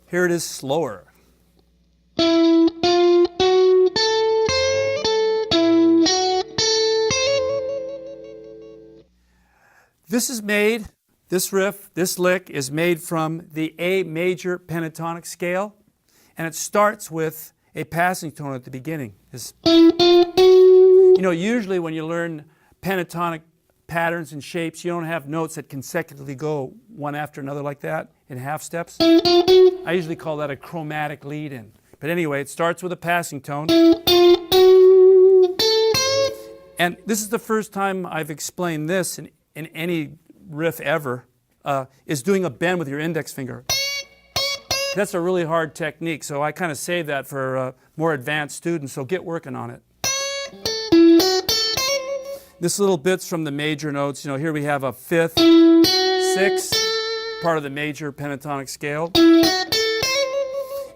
Here it is slower. This riff, this lick is made from the A major pentatonic scale, and it starts with a passing tone at the beginning. Usually when you learn pentatonic patterns and shapes, you don't have notes that consecutively go one after another like that in half steps. I usually call that a chromatic lead-in. But anyway, it starts with a passing tone. And this is the first time I've explained this in any riff ever, is doing a bend with your index finger. That's a really hard technique, so I kind of save that for more advanced students, so get working on it. This little bit's from the major notes. Here we have a fifth, sixth, part of the major pentatonic scale.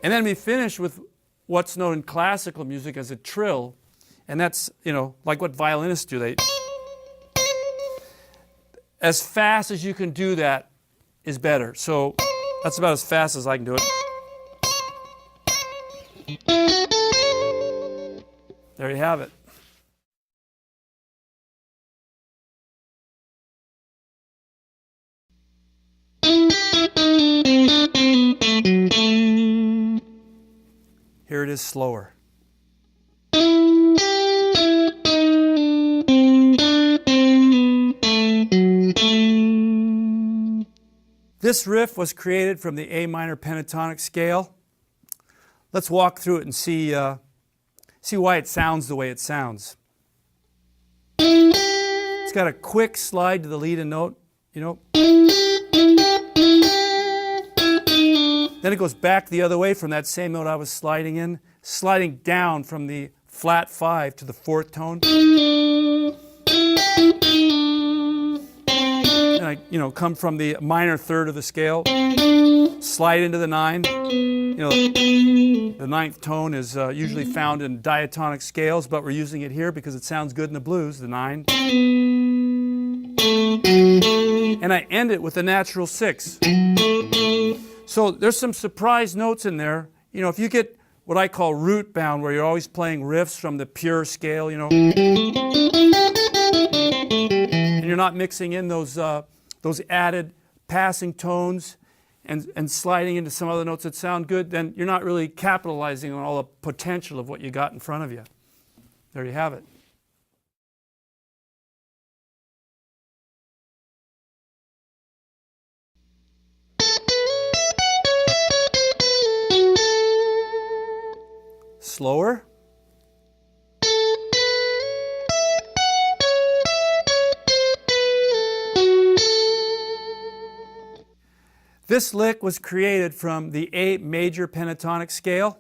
And then we finish with what's known in classical music as a trill, and that's, like what violinists do. As fast as you can do that is better. So that's about as fast as I can do it. There you have it. Here it is slower. This riff was created from the A minor pentatonic scale. Let's walk through it and see why it sounds the way it sounds. It's got a quick slide to the lead and note, Then it goes back the other way from that same note I was sliding in, sliding down from the flat 5 to the 4th tone. And I, come from the minor third of the scale, slide into the 9. The 9th tone is usually found in diatonic scales, but we're using it here because it sounds good in the blues, the 9. And I end it with a natural 6. So there's some surprise notes in there. If you get what I call root bound, where you're always playing riffs from the pure scale, and you're not mixing in those added passing tones and sliding into some other notes that sound good, then you're not really capitalizing on all the potential of what you got in front of you. There you have it. Slower. This lick was created from the A major pentatonic scale.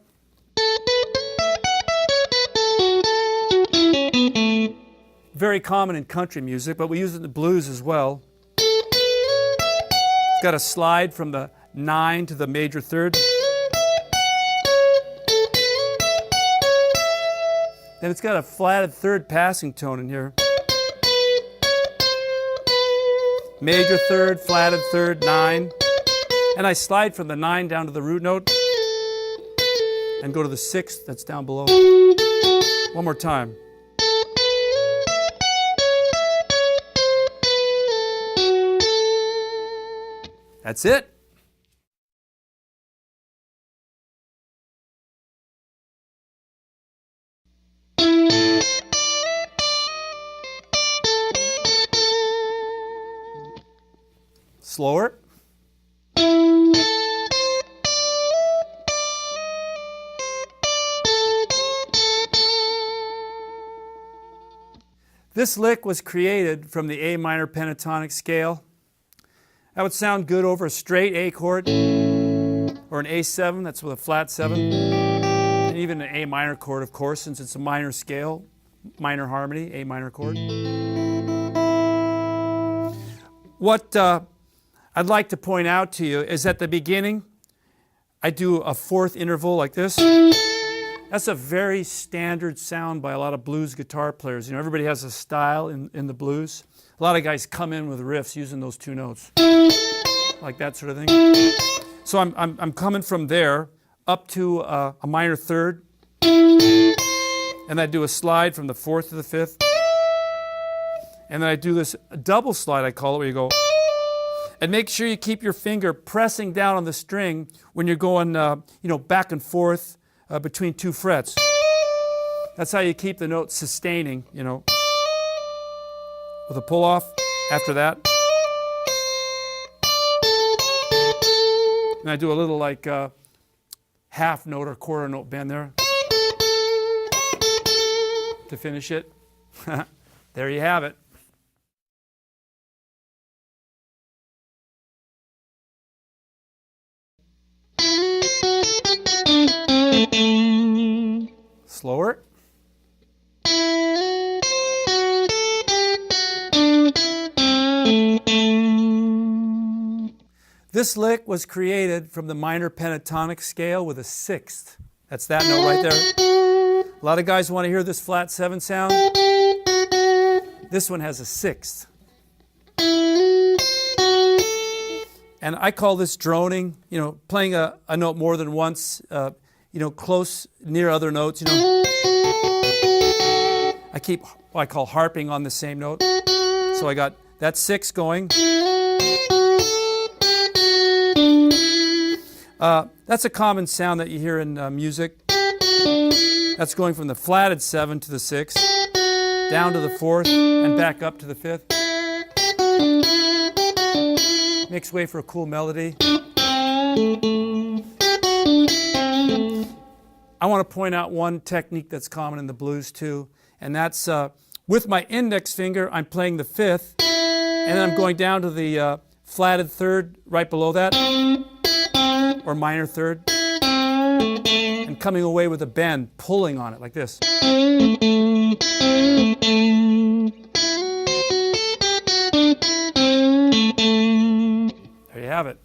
Very common in country music, but we use it in the blues as well. It's got a slide from the 9 to the major third. Then it's got a flatted third passing tone in here. Major third, flatted third, 9. And I slide from the 9 down to the root note and go to the 6th that's down below. One more time. That's it. Slower. This lick was created from the A minor pentatonic scale. That would sound good over a straight A chord or an A7, that's with a flat 7. And even an A minor chord, of course, since it's a minor scale, minor harmony, A minor chord. What I'd like to point out to you is at the beginning, I do a 4th interval like this. That's a very standard sound by a lot of blues guitar players. Everybody has a style in the blues. A lot of guys come in with riffs using those 2 notes, like that sort of thing. So I'm coming from there up to a minor third, and I do a slide from the fourth to the fifth, and then I do this double slide, I call it, where you go, and make sure you keep your finger pressing down on the string when you're going, back and forth between two frets. That's how you keep the note sustaining, with a pull off after that. And I do a little like half note or quarter note bend there to finish it. There you have it. Slower. This lick was created from the minor pentatonic scale with a sixth. That's that note right there. A lot of guys want to hear this flat 7 sound. This one has a sixth. And I call this droning, playing a note more than once, close, near other notes, I keep what I call harping on the same note. So I got that 6 going. That's a common sound that you hear in music. That's going from the flatted 7 to the 6, down to the 4th, and back up to the 5th. Makes way for a cool melody. I want to point out one technique that's common in the blues too, and that's with my index finger, I'm playing the 5th, and then I'm going down to the flatted 3rd right below that, or minor 3rd, and coming away with a bend, pulling on it like this. There you have it.